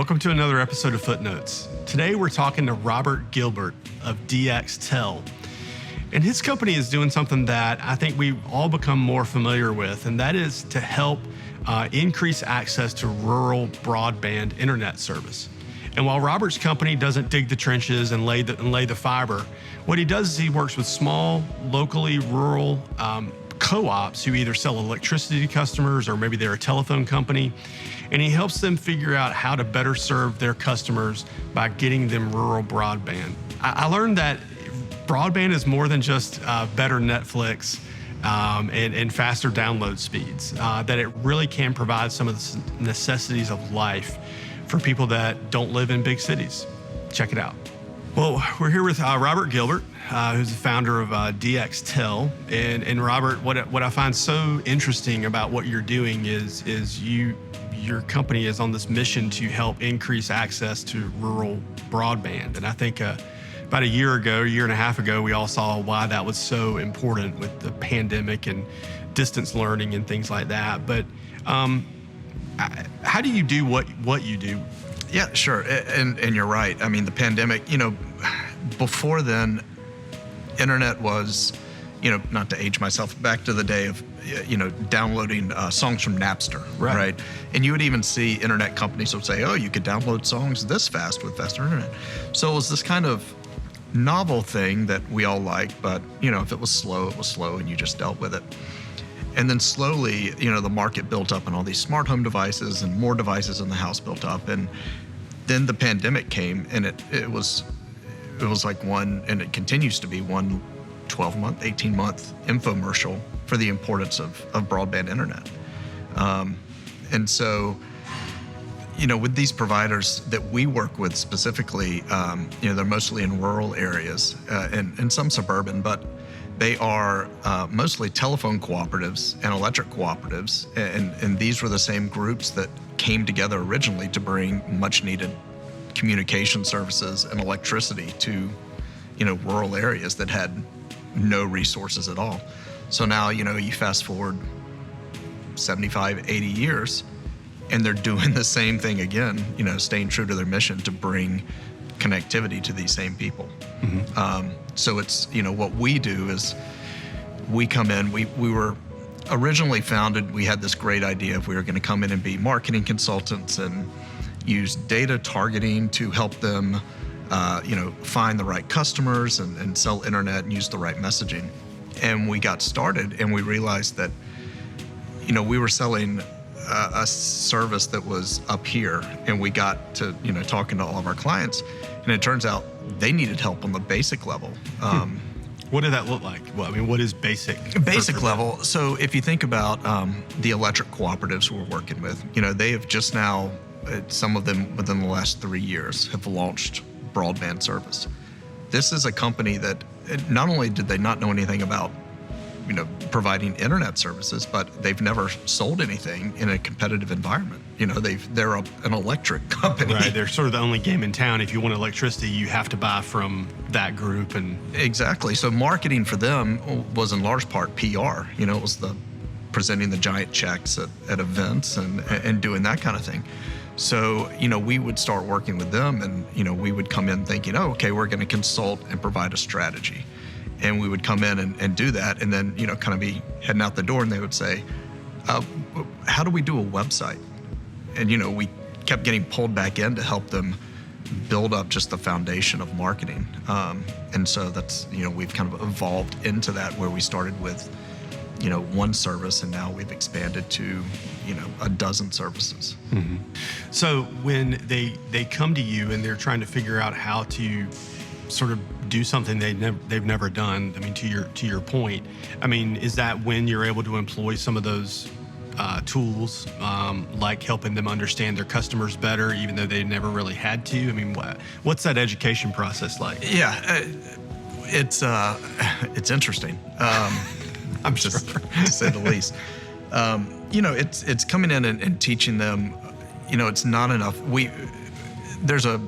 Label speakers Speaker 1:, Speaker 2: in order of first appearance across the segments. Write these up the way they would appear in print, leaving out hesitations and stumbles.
Speaker 1: Welcome to another episode of Footnotes. Today we're talking to Robert Gilbert of DxTEL. And his company is doing something that I think we've all become more familiar with, and that is to help increase access to rural broadband internet service. And while Robert's company doesn't dig the trenches and lay the fiber, what he does is he works with small, locally rural co-ops who either sell electricity to customers or maybe they're a telephone company, and he helps them figure out how to better serve their customers by getting them rural broadband. I learned that broadband is more than just better Netflix and faster download speeds, that it really can provide some of the necessities of life for people that don't live in big cities. Check it out. Well, we're here with Robert Gilbert, who's the founder of DxTEL. And Robert, what I find so interesting about what you're doing is your company is on this mission to help increase access to rural broadband. And I think about a year and a half ago, we all saw why that was so important with the pandemic and distance learning and things like that. But how do you do what you do?
Speaker 2: Yeah, sure. And you're right. I mean, the pandemic, before then, internet was, not to age myself, back to the day of, downloading songs from Napster, right? And you would even see internet companies would say, oh, you could download songs this fast with faster internet. So it was this kind of novel thing that we all liked, but, if it was slow, and you just dealt with it. And then slowly, the market built up and all these smart home devices and more devices in the house built up. And then the pandemic came, and it was like one, and it continues to be one 12-month, 18-month infomercial for the importance of broadband internet. And so, with these providers that we work with specifically, they're mostly in rural areas and some suburban, but they are mostly telephone cooperatives and electric cooperatives, and these were the same groups that came together originally to bring much needed communication services and electricity to, rural areas that had no resources at all. So now, you fast forward 75, 80 years, and they're doing the same thing again, staying true to their mission to bring connectivity to these same people. Mm-hmm. So it's, what we do is we come in, we were originally founded, we had this great idea if we were going to come in and be marketing consultants and use data targeting to help them, find the right customers and sell internet and use the right messaging. And we got started and we realized that, we were selling a service that was up here, and we got to, talking to all of our clients, and it turns out they needed help on the basic level.
Speaker 1: What did that look like? Well, what is basic?
Speaker 2: Basic level. So if you think about the electric cooperatives we're working with, they have just now, some of them within the last 3 years, have launched broadband service. This is a company that not only did they not know anything about providing internet services, but they've never sold anything in a competitive environment. They're an electric company.
Speaker 1: Right, they're sort of the only game in town. If you want electricity, you have to buy from that group. And
Speaker 2: exactly. So marketing for them was in large part PR. It was the presenting the giant checks at events and doing that kind of thing. So, we would start working with them, and, we would come in thinking, oh, okay, we're going to consult and provide a strategy. And we would come in and do that, and then, kind of be heading out the door, and they would say, how do we do a website? And, we kept getting pulled back in to help them build up just the foundation of marketing. And so that's, we've kind of evolved into that, where we started with, one service, and now we've expanded to, a dozen services.
Speaker 1: Mm-hmm. So when they come to you and they're trying to figure out how to sort of do something they've never done, to your point, is that when you're able to employ some of those tools, like helping them understand their customers better, even though they never really had to? What's that education process like?
Speaker 2: Yeah, it's interesting.
Speaker 1: I'm sure,
Speaker 2: to say the least. It's coming in and teaching them. It's not enough. There's a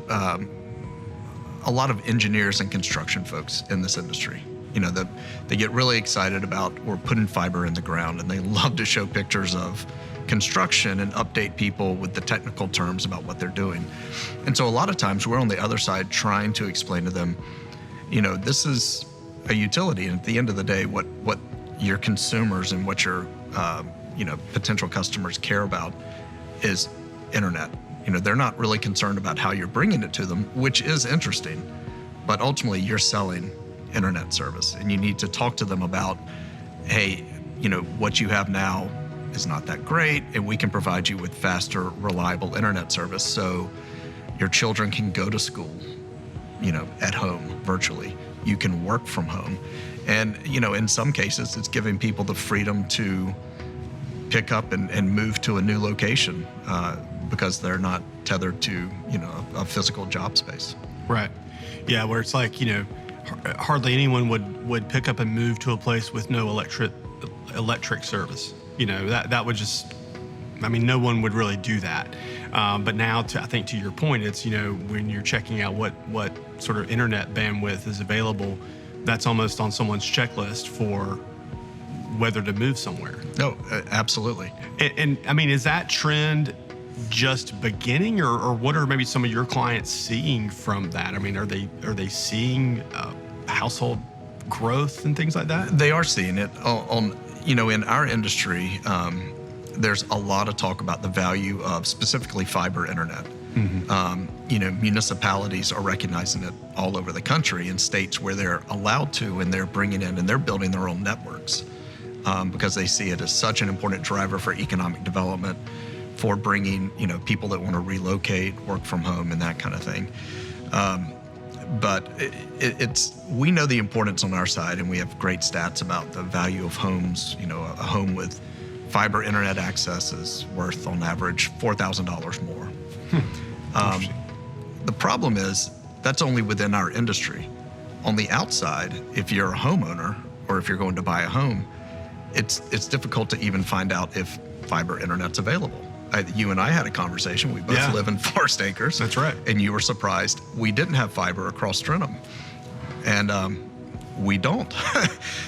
Speaker 2: lot of engineers and construction folks in this industry. They get really excited about we're putting fiber in the ground, and they love to show pictures of construction and update people with the technical terms about what they're doing. And so a lot of times we're on the other side trying to explain to them, this is a utility, and at the end of the day, what your consumers and what your potential customers care about is internet. They're not really concerned about how you're bringing it to them, which is interesting, but ultimately you're selling internet service, and you need to talk to them about, hey, what you have now is not that great, and we can provide you with faster, reliable internet service so your children can go to school, at home virtually. You can work from home. And, in some cases, it's giving people the freedom to pick up and move to a new location because they're not tethered to, a physical job space.
Speaker 1: Right. Yeah, where it's like, hardly anyone would pick up and move to a place with no electric service. That would just, no one would really do that. But now, I think to your point, it's, when you're checking out what sort of internet bandwidth is available, that's almost on someone's checklist for whether to move somewhere.
Speaker 2: No, absolutely.
Speaker 1: And is that trend just beginning, or what are maybe some of your clients seeing from that? Are they seeing household growth and things like that?
Speaker 2: They are seeing it in our industry. There's a lot of talk about the value of specifically fiber internet. Mm-hmm. Municipalities are recognizing it all over the country in states where they're allowed to, and they're bringing in and they're building their own networks because they see it as such an important driver for economic development, for bringing, people that want to relocate, work from home, and that kind of thing. But we know the importance on our side, and we have great stats about the value of homes. A home with fiber internet access is worth on average $4,000 more. The problem is that's only within our industry. On the outside, if you're a homeowner or if you're going to buy a home, it's difficult to even find out if fiber internet's available. You and I had a conversation. We both live in Forest Acres.
Speaker 1: That's right.
Speaker 2: And you were surprised we didn't have fiber across Trentham. And we don't.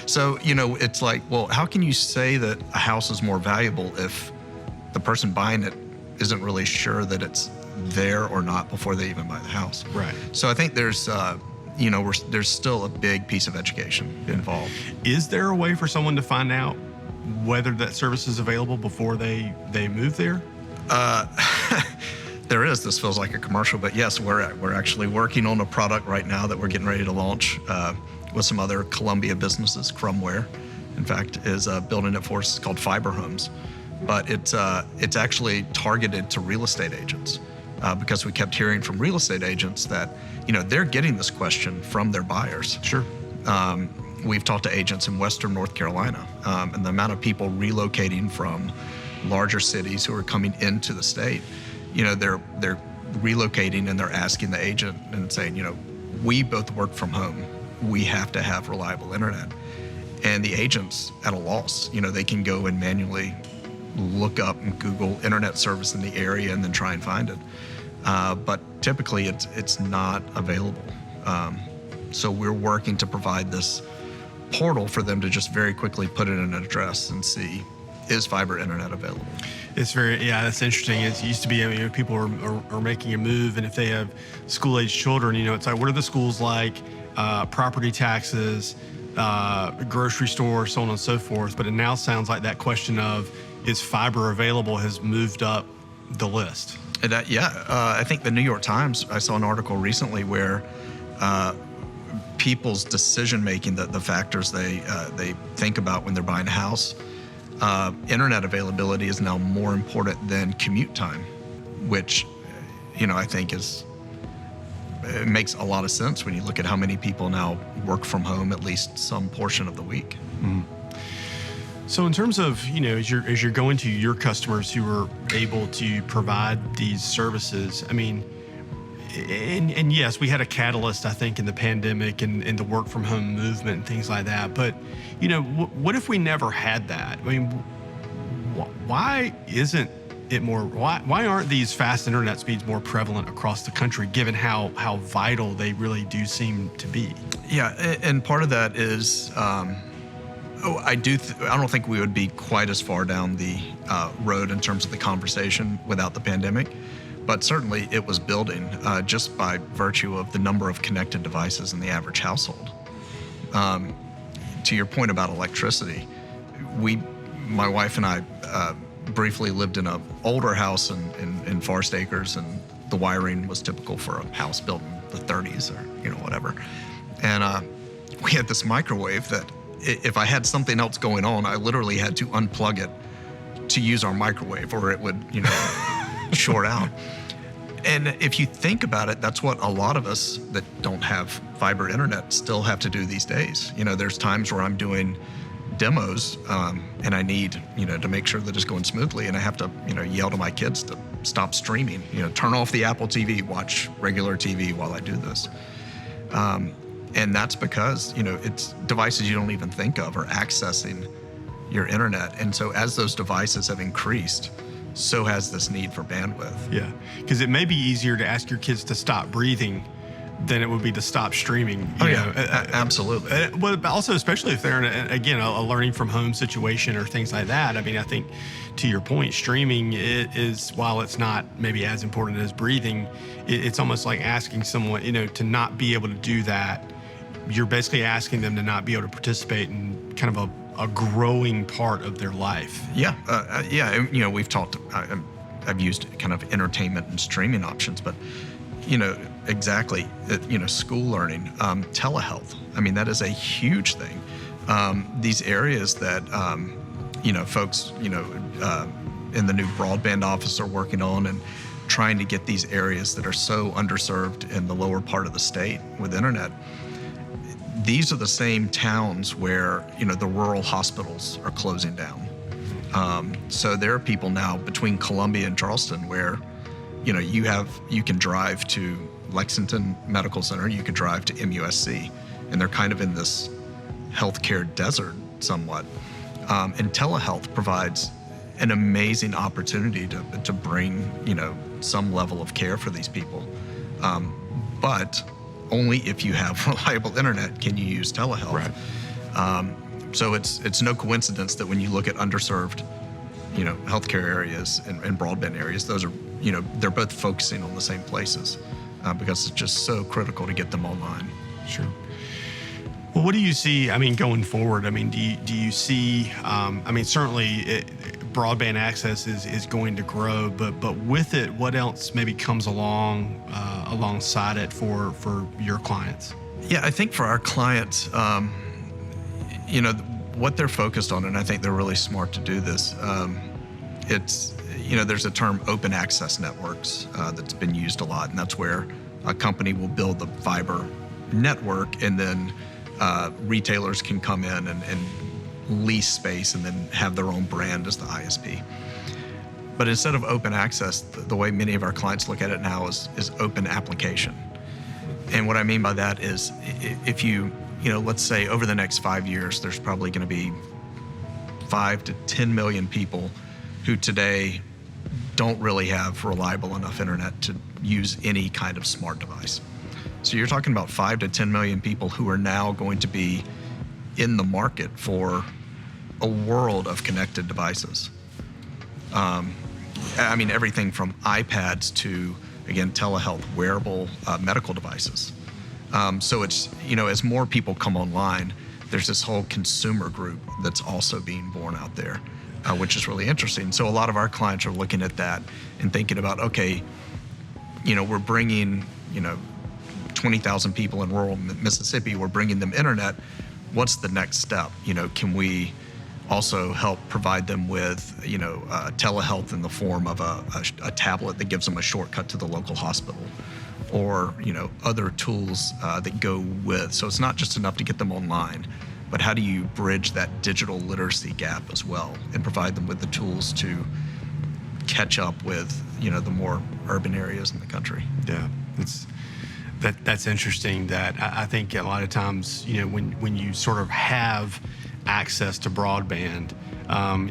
Speaker 2: So, it's like, well, how can you say that a house is more valuable if the person buying it isn't really sure that it's there or not before they even buy the house?
Speaker 1: Right.
Speaker 2: So I think there's, there's still a big piece of education involved.
Speaker 1: Is there a way for someone to find out whether that service is available before they move there?
Speaker 2: There is. This feels like a commercial, but yes, we're actually working on a product right now that we're getting ready to launch with some other Columbia businesses. Crumware, in fact, is building it for us. It's called Fiber Homes, but it's actually targeted to real estate agents because we kept hearing from real estate agents that they're getting this question from their buyers.
Speaker 1: Sure.
Speaker 2: We've talked to agents in Western North Carolina, and the amount of people relocating from larger cities who are coming into the state, they're relocating and they're asking the agent and saying, we both work from home. We have to have reliable internet. And the agent's at a loss. They can go and manually look up and Google internet service in the area and then try and find it. But typically it's not available. So we're working to provide this portal for them to just very quickly put in an address and see, is fiber internet available?
Speaker 1: It's that's interesting. It used to be, people are making a move, and if they have school-age children, it's like, what are the schools like, property taxes, grocery store, so on and so forth. But it now sounds like that question of, is fiber available, has moved up the list.
Speaker 2: I think the New York Times, I saw an article recently where people's decision-making, the factors they think about when they're buying a house, internet availability is now more important than commute time, which, I think it makes a lot of sense when you look at how many people now work from home at least some portion of the week.
Speaker 1: Mm-hmm. So in terms of, as you're going to your customers who are able to provide these services, and yes, we had a catalyst, I think, in the pandemic and the work from home movement and things like that. But, what if we never had that? Why isn't it more, why aren't these fast internet speeds more prevalent across the country, given how vital they really do seem to be?
Speaker 2: Yeah, and part of that is, Oh, I do. I don't think we would be quite as far down the road in terms of the conversation without the pandemic, but certainly it was building just by virtue of the number of connected devices in the average household. To your point about electricity, my wife and I briefly lived in an older house in Forest Acres, and the wiring was typical for a house built in the 30s or whatever. And we had this microwave that, if I had something else going on, I literally had to unplug it to use our microwave, or it would, short out. And if you think about it, that's what a lot of us that don't have fiber internet still have to do these days. There's times where I'm doing demos and I need, to make sure that it's going smoothly, and I have to, yell to my kids to stop streaming, turn off the Apple TV, watch regular TV while I do this. And that's because, it's devices you don't even think of are accessing your internet. And so as those devices have increased, so has this need for bandwidth.
Speaker 1: Yeah, because it may be easier to ask your kids to stop breathing than it would be to stop streaming.
Speaker 2: Absolutely.
Speaker 1: But also, especially if they're in, a learning from home situation or things like that. I mean, I think to your point, streaming is, while it's not maybe as important as breathing, it's almost like asking someone, to not be able to do that. You're basically asking them to not be able to participate in kind of a growing part of their life.
Speaker 2: Yeah. We've talked, I've used kind of entertainment and streaming options, but, exactly, school learning, telehealth. I mean, that is a huge thing. These areas that, folks, in the new broadband office are working on, and trying to get these areas that are so underserved in the lower part of the state with internet. These are the same towns where, the rural hospitals are closing down. So there are people now between Columbia and Charleston where, you can drive to Lexington Medical Center, you can drive to MUSC, and they're kind of in this healthcare desert somewhat. And telehealth provides an amazing opportunity to bring, some level of care for these people. But only if you have reliable internet can you use telehealth.
Speaker 1: Right.
Speaker 2: So it's no coincidence that when you look at underserved, healthcare areas and broadband areas, those are, they're both focusing on the same places because it's just so critical to get them online.
Speaker 1: Sure. Well, what do you see, going forward? Do you see, certainly broadband access is going to grow, but with it, what else maybe comes alongside it for your clients?
Speaker 2: Yeah, I think for our clients, what they're focused on, and I think they're really smart to do this, it's, there's a term open access networks that's been used a lot, and that's where a company will build the fiber network, and then retailers can come in and lease space and then have their own brand as the ISP. But instead of open access, the way many of our clients look at it now is open application. And what I mean by that is if let's say over the next 5 years, there's probably going to be 5 to 10 million people who today don't really have reliable enough internet to use any kind of smart device. So you're talking about 5 to 10 million people who are now going to be in the market for a world of connected devices. Everything from iPads to, again, telehealth, wearable medical devices. So it's, as more people come online, there's this whole consumer group that's also being born out there, which is really interesting. So a lot of our clients are looking at that and thinking about, okay, we're bringing, 20,000 people in rural Mississippi, we're bringing them internet. What's the next step? Can we also help provide them with, telehealth in the form of a tablet that gives them a shortcut to the local hospital, or, other tools that go with. So it's not just enough to get them online, but how do you bridge that digital literacy gap as well and provide them with the tools to catch up with, the more urban areas in the country?
Speaker 1: Yeah, that's interesting. That I think a lot of times, when you sort of have access to broadband,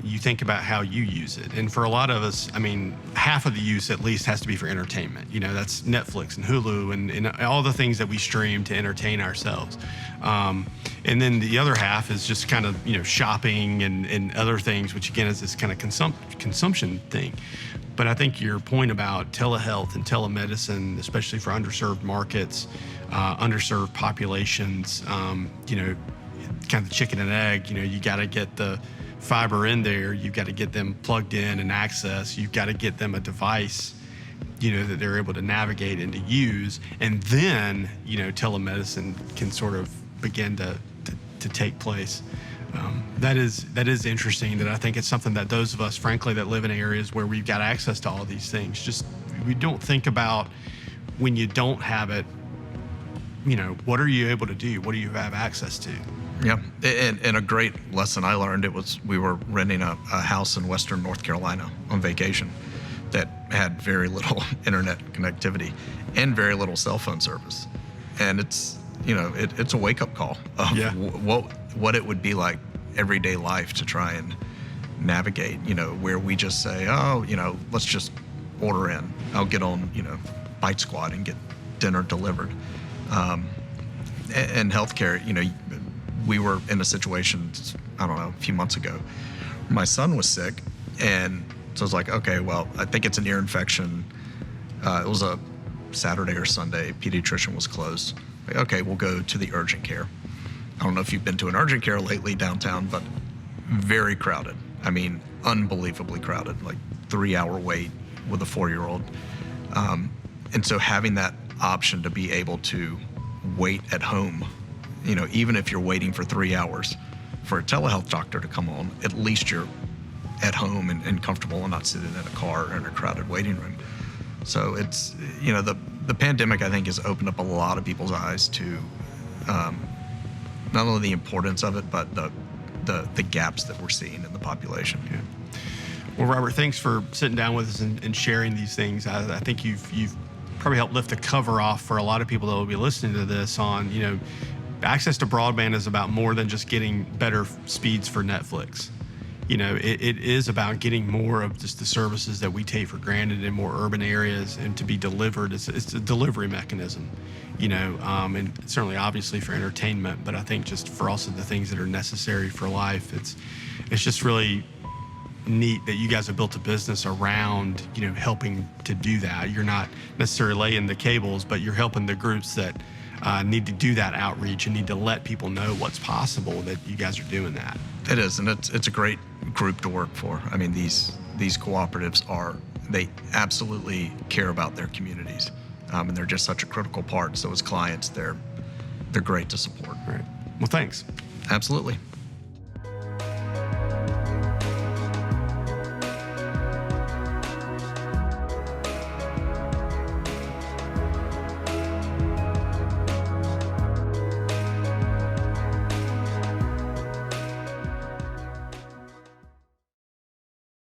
Speaker 1: you think about how you use it. And for a lot of us, I mean, half of the use at least has to be for entertainment. That's Netflix and Hulu and all the things that we stream to entertain ourselves. And then the other half is just kind of, shopping and other things, which again is this kind of consumption thing. But I think your point about telehealth and telemedicine, especially for underserved markets, underserved populations, kind of the chicken and egg, you got to get the fiber in there. You've got to get them plugged in and access. You've got to get them a device, that they're able to navigate and to use. And then, telemedicine can sort of begin to take place. That is interesting. That I think it's something that those of us, frankly, that live in areas where we've got access to all these things, we don't think about when you don't have it. What are you able to do? What do you have access to?
Speaker 2: Yeah, and a great lesson I learned, we were renting a house in Western North Carolina on vacation that had very little internet connectivity and very little cell phone service. And it's a wake-up call of what it would be like everyday life to try and navigate, where we just say, let's just order in. I'll get on, Bite Squad and get dinner delivered. And healthcare, we were in a situation, I don't know, a few months ago. My son was sick, and so I was like, okay, well, I think it's an ear infection. It was a Saturday or Sunday. Pediatrician was closed. Like, okay, we'll go to the urgent care. I don't know if you've been to an urgent care lately downtown, but very crowded. I mean, unbelievably crowded, like 3-hour wait with a 4-year-old. And so having that option to be able to wait at home, even if you're waiting for 3 hours for a telehealth doctor to come on, at least you're at home and comfortable and not sitting in a car or in a crowded waiting room. So it's, the pandemic, I think, has opened up a lot of people's eyes to not only the importance of it, but the gaps that we're seeing in the population.
Speaker 1: Yeah. Well, Robert, thanks for sitting down with us and sharing these things. I think you've probably helped lift the cover off for a lot of people that will be listening to this on, access to broadband is about more than just getting better speeds for Netflix. It is about getting more of just the services that we take for granted in more urban areas and to be delivered. It's a delivery mechanism, and certainly obviously for entertainment, but I think just for also the things that are necessary for life. It's just really neat that you guys have built a business around, helping to do that. You're not necessarily laying the cables, but you're helping the groups that need to do that outreach and need to let people know what's possible, that you guys are doing that.
Speaker 2: It is, and it's a great group to work for. I mean, these cooperatives they absolutely care about their communities, and they're just such a critical part. So as clients, they're great to support.
Speaker 1: Right. Well, thanks.
Speaker 2: Absolutely.